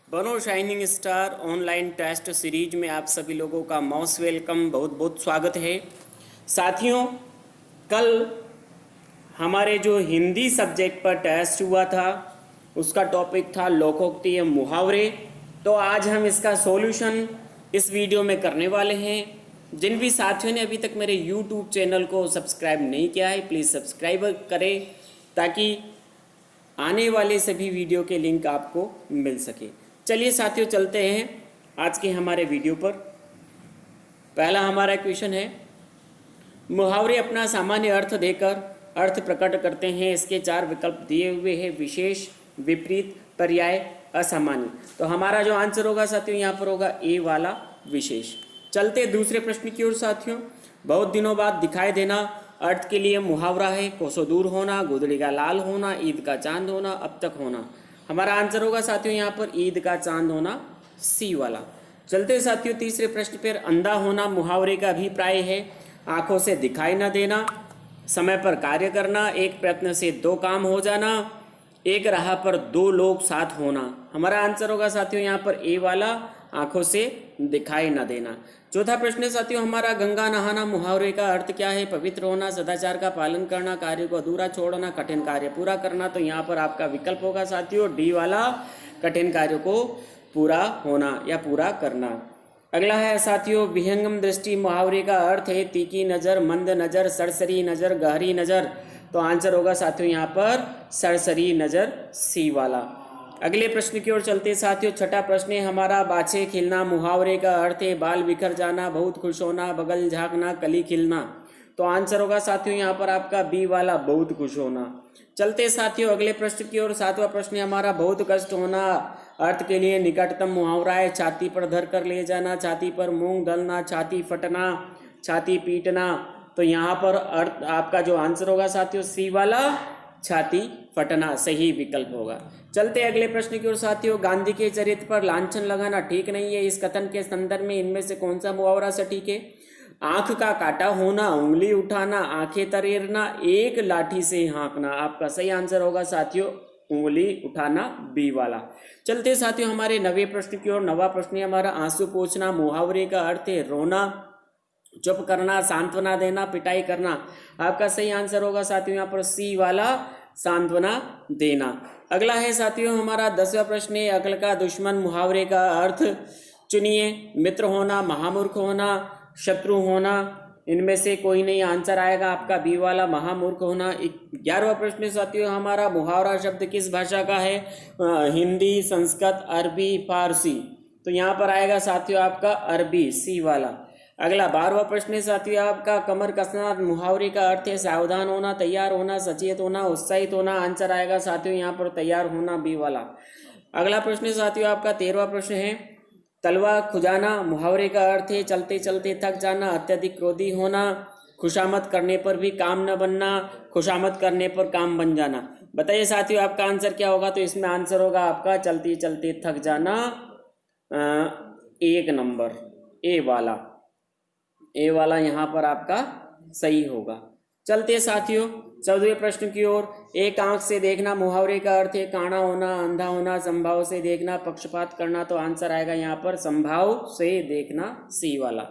बनो shining star online test series में आप सभी लोगों का मोस्ट वेलकम, बहुत बहुत स्वागत है। साथियों, कल हमारे जो हिंदी सब्जेक्ट पर टेस्ट हुआ था उसका टॉपिक था लोकोक्ति या मुहावरे। तो आज हम इसका सॉल्यूशन इस वीडियो में करने वाले हैं। जिन भी साथियों ने अभी तक मेरे यूट्यूब चैनल को सब्सक्राइब नहीं किया है, प्लीज़ सब्सक्राइब करें ताकि आने वाले सभी वीडियो के लिंक आपको मिल सके। चलिए साथियों, चलते हैं आज के हमारे वीडियो पर। पहला हमारा क्वेश्चन है, मुहावरे अपना सामान्य अर्थ देकर अर्थ प्रकट करते हैं। इसके 4 विकल्प दिए हुए हैं, विशेष, विपरीत, पर्याय, असामान्य। तो हमारा जो आंसर होगा साथियों यहाँ पर होगा ए वाला विशेष। चलते दूसरे प्रश्न की ओर साथियों। बहुत दिनों बाद दिखाई देना अर्थ के लिए मुहावरा है। कोसों दूर होना, गोदड़ी का लाल होना, ईद का चांद होना, अब तक होना। हमारा आंसर होगा साथियों यहाँ पर ईद का चांद होना, सी वाला। चलते साथियों तीसरे प्रश्न पर। अंधा होना मुहावरे का अभिप्राय है। आंखों से दिखाई न देना, समय पर कार्य करना, एक प्रयत्न से 2 काम हो जाना, एक राह पर 2 लोग साथ होना। हमारा आंसर होगा साथियों यहाँ पर ए वाला, आंखों से दिखाई न देना। चौथा प्रश्न साथियों हमारा, गंगा नहाना मुहावरे का अर्थ क्या है? पवित्र होना, सदाचार का पालन करना, कार्य को अधूरा छोड़ना, कठिन कार्य पूरा करना। तो यहाँ पर आपका विकल्प होगा साथियों डी वाला, कठिन कार्य को पूरा होना या पूरा करना। अगला है साथियों, विहंगम दृष्टि मुहावरे का अर्थ है तीखी नज़र, मंद नज़र, सरसरी नज़र, गहरी नज़र। तो आंसर होगा साथियों यहाँ पर सरसरी नज़र, सी वाला। अगले प्रश्न की ओर चलते साथियों। छठा प्रश्न है हमारा, बाछे खिलना मुहावरे का अर्थ है बाल बिखर जाना, बहुत खुश होना, बगल झाँकना, कली खिलना। तो आंसर होगा साथियों यहाँ पर आपका बी वाला, बहुत खुश होना। चलते साथियों अगले प्रश्न की ओर। 7वां प्रश्न है हमारा, बहुत कष्ट होना अर्थ के लिए निकटतम मुहावरा है छाती पर धर कर ले जाना, छाती पर मूंग दलना, छाती फटना, छाती पीटना। तो यहाँ पर अर्थ आपका जो आंसर होगा साथियों सी वाला, छाती फटना सही विकल्प होगा। चलते अगले प्रश्न की ओर साथियों। गांधी के चरित्र पर लांछन लगाना ठीक नहीं है। इस कथन के संदर्भ में इनमें से कौन सा मुहावरा सटीक है? आंख का काटा होना, उंगली उठाना, आंखें तरेरना, एक लाठी से हाँकना। आपका सही आंसर होगा साथियों उंगली उठाना, बी वाला। चलते साथियों हमारे 9वें प्रश्न की ओर। 9वां प्रश्न है हमारा, आंसू पोंछना मुहावरे का अर्थ है रोना, चुप करना, सांत्वना देना, पिटाई करना। आपका सही आंसर होगा साथियों यहाँ पर सी वाला, सांत्वना देना। अगला है साथियों हमारा 10वां प्रश्न है, अकल का दुश्मन मुहावरे का अर्थ चुनिए। मित्र होना, महामूर्ख होना, शत्रु होना। इनमें से कोई नहीं आंसर आएगा आपका बी वाला, महामूर्ख होना। 11वां प्रश्न साथियों हमारा, मुहावरा शब्द किस भाषा का है? हिंदी, संस्कृत, अरबी, फारसी। तो यहाँ पर आएगा साथियों आपका अरबी, सी वाला। अगला 12वां प्रश्न साथियों आपका, कमर कसना मुहावरे का अर्थ है सावधान होना, तैयार होना, सचेत होना, उत्साहित होना। आंसर आएगा साथियों यहाँ पर तैयार होना, बी वाला। अगला प्रश्न साथियों आपका 13वां प्रश्न है, तलवा खुजाना मुहावरे का अर्थ है चलते चलते थक जाना, अत्यधिक क्रोधी होना, खुशामद करने पर भी काम न बनना, खुशामद करने पर काम बन जाना। बताइए साथियों आपका आंसर क्या होगा? तो इसमें आंसर होगा आपका चलते चलते थक जाना, 1 नंबर, ए वाला। ए वाला यहाँ पर आपका सही होगा। चलते साथियों 14वें प्रश्न की ओर। एक आंख से देखना मुहावरे का अर्थ है काना होना, अंधा होना, संभाव से देखना, पक्षपात करना। तो आंसर आएगा यहाँ पर संभाव से देखना, सी वाला।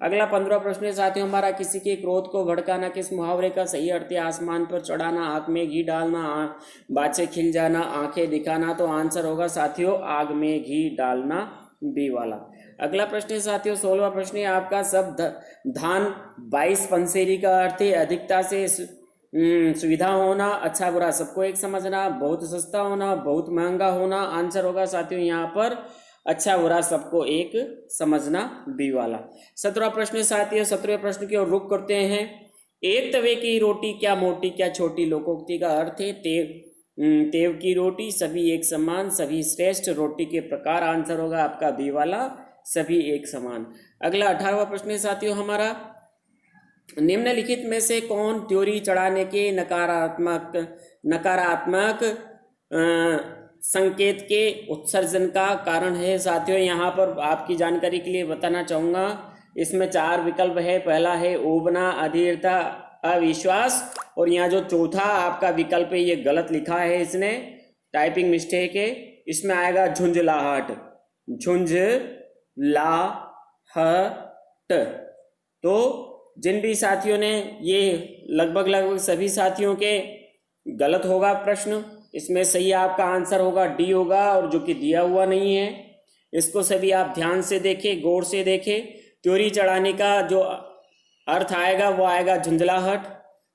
अगला 15वां प्रश्न साथियों हमारा, किसी के क्रोध को भड़काना किस मुहावरे का सही अर्थ है? आसमान पर चढ़ाना, आग में घी डालना, बाछे खिल जाना, आंखें दिखाना। तो आंसर होगा साथियों आग में घी डालना, बी वाला। अगला प्रश्न साथियों 16वां प्रश्न है आपका, सब धान 22 पंसेरी का अर्थ है अधिकता से सुविधा होना, अच्छा बुरा सबको एक समझना, बहुत सस्ता होना, बहुत महंगा होना। आंसर होगा साथियों यहाँ पर अच्छा बुरा सबको एक समझना, बी वाला। 17वां प्रश्न साथियों 17वें प्रश्न की ओर रुख करते हैं। एक तवे की रोटी क्या मोटी क्या छोटी? लोकोक्ति का अर्थ है तेव की रोटी, सभी एक समान, सभी श्रेष्ठ, रोटी के प्रकार। आंसर होगा आपका बी वाला, सभी एक समान। अगला 18वां प्रश्न साथियों हमारा, निम्नलिखित में से कौन त्योरी चढ़ाने के नकारात्मक संकेत के उत्सर्जन का कारण है? साथियों यहाँ पर आपकी जानकारी के लिए बताना चाहूँगा, इसमें 4 विकल्प है। पहला है उबना, अधीरता, अविश्वास। और यहाँ जो चौथा आपका विकल्प है ये गलत लिखा है, इसने टाइपिंग मिस्टेक है। इसमें आएगा झुंझलाहट, झुंझलाहट। तो जिन भी साथियों ने ये लगभग सभी साथियों के गलत होगा प्रश्न, इसमें सही आपका आंसर होगा डी होगा, और जो कि दिया हुआ नहीं है इसको सभी आप ध्यान से देखें, गौर से देखें। त्योरी चढ़ाने का जो अर्थ आएगा वो आएगा झुंझलाहट।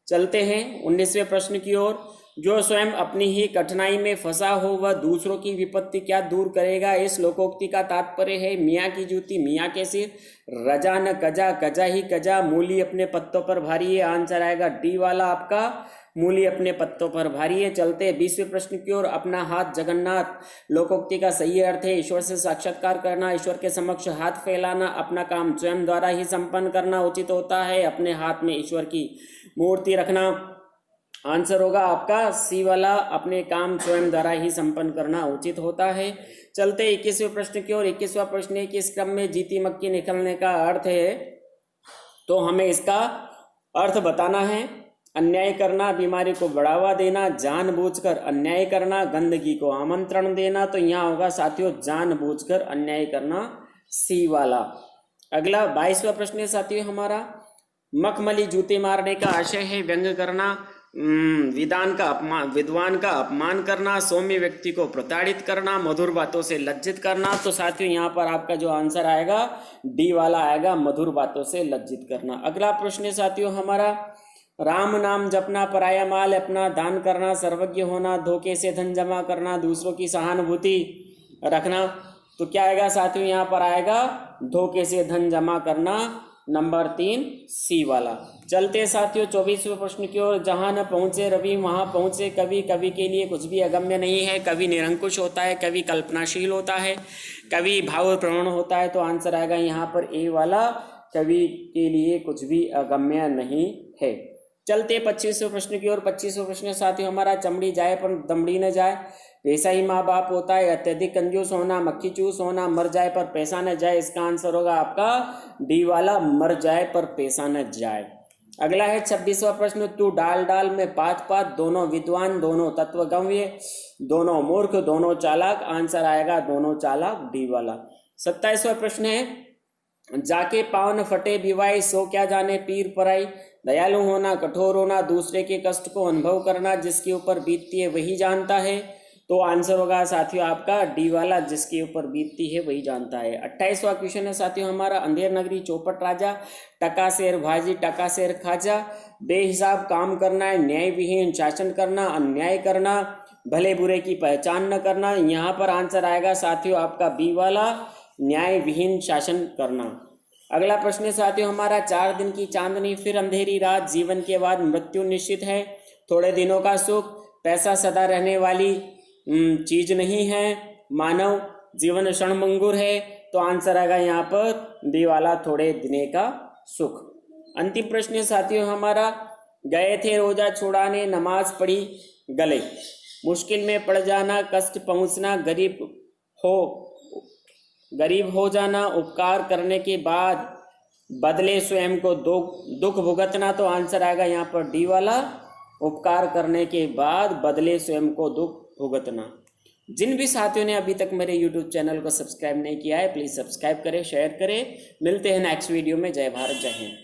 चलते हैं 19वें प्रश्न की ओर। जो स्वयं अपनी ही कठिनाई में फंसा हो वह दूसरों की विपत्ति क्या दूर करेगा। इस लोकोक्ति का तात्पर्य है मियाँ की जूती मियाँ के सिर, रजा न कजा कजा ही कजा, मूली अपने पत्तों पर भारी है। आंसर आएगा डी वाला आपका, मूली अपने पत्तों पर भारी है। चलते हैं 20वें प्रश्न की ओर। अपना हाथ जगन्नाथ लोकोक्ति का सही अर्थ है ईश्वर से साक्षात्कार करना, ईश्वर के समक्ष हाथ फैलाना, अपना काम स्वयं द्वारा ही संपन्न करना उचित होता है, अपने हाथ में ईश्वर की मूर्ति रखना। आंसर होगा आपका सी वाला, अपने काम स्वयं द्वारा ही संपन्न करना उचित होता है। चलते 21वें प्रश्न की ओर। 21वां प्रश्न है कि इस क्रम में जीती मक्की निकलने का अर्थ है, तो हमें इसका अर्थ बताना है। अन्याय करना, बीमारी को बढ़ावा देना, जानबूझकर अन्याय करना, गंदगी को आमंत्रण देना। तो यहाँ होगा साथियों जानबूझकर अन्याय करना, सी वाला। अगला 22वां प्रश्न है साथियों हमारा, मखमली जूते मारने का आशय है व्यंग करना, विद्वान का अपमान करना, सौम्य व्यक्ति को प्रताड़ित करना, मधुर बातों से लज्जित करना। तो साथियों यहाँ पर आपका जो आंसर आएगा डी वाला आएगा, मधुर बातों से लज्जित करना। अगला प्रश्न है साथियों हमारा, राम नाम जपना, पराया माल अपना दान करना, सर्वज्ञ होना, धोखे से धन जमा करना, दूसरों की सहानुभूति रखना। तो क्या आएगा साथियों यहाँ पर आएगा धोखे से धन जमा करना, नंबर 3 सी वाला। चलते साथियों 24वें प्रश्न की ओर। जहाँ न पहुँचे रवि वहाँ पहुँचे कवि, कवि के लिए कुछ भी अगम्य नहीं है, कवि निरंकुश होता है, कवि कल्पनाशील होता है, कवि भावप्रवण होता है। तो आंसर आएगा यहाँ पर ए वाला, कवि के लिए कुछ भी अगम्य नहीं है। चलते 25वें प्रश्न की ओर। 25वें प्रश्न साथियों हमारा, चमड़ी जाए पर दमड़ी न जाए, पैसा ही माँ बाप होता है, अत्यधिक कंजूस होना, मक्खी चूस होना, मर जाए पर पैसा न जाए। इसका आंसर होगा आपका डी वाला, मर जाए पर पैसा न जाए। अगला है 26वां प्रश्न, तू डाल डाल में पात पात, दोनों विद्वान दोनों तत्वगम्य, दोनों मूर्ख दोनों चालाक। आंसर आएगा दोनों चालाक, डी वाला। 27वां प्रश्न है, जाके पावन फटे बिवाई, सो क्या जाने पीर पराई, दयालु होना, कठोर होना, दूसरे के कष्ट को अनुभव करना, जिसके ऊपर बीतती है वही जानता है। तो आंसर होगा साथियों आपका डी वाला, जिसके ऊपर बीतती है वही जानता है। 28वां क्वेश्चन है साथियों हमारा, अंधेर नगरी चौपट राजा, टका शेर भाजी टका शेर खाजा, बेहिसाब काम करना है, न्याय विहीन शासन करना, अन्याय करना, भले बुरे की पहचान न करना। यहाँ पर आंसर आएगा साथियों आपका बी वाला, न्याय विहीन शासन करना। अगला प्रश्न है साथियों हमारा, 4 दिन की चांदनी फिर अंधेरी रात, जीवन के बाद मृत्यु निश्चित है, थोड़े दिनों का सुख, पैसा सदा रहने वाली चीज नहीं है, मानव जीवन क्षणभंगुर है। तो आंसर आएगा यहाँ पर डी वाला, थोड़े दिने का सुख। अंतिम प्रश्न है साथियों हमारा, गए थे रोजा छुड़ाने, नमाज पढ़ी गले, मुश्किल में पड़ जाना, कष्ट पहुँचना, गरीब हो जाना, उपकार करने के बाद बदले स्वयं को दुख भुगतना। तो आंसर आएगा यहाँ पर डी वाला, उपकार करने के बाद बदले स्वयं को दुख भुगतना। जिन भी साथियों ने अभी तक मेरे YouTube चैनल को सब्सक्राइब नहीं किया है, प्लीज़ सब्सक्राइब करें, शेयर करें। मिलते हैं नेक्स्ट वीडियो में। जय भारत, जय हिंद।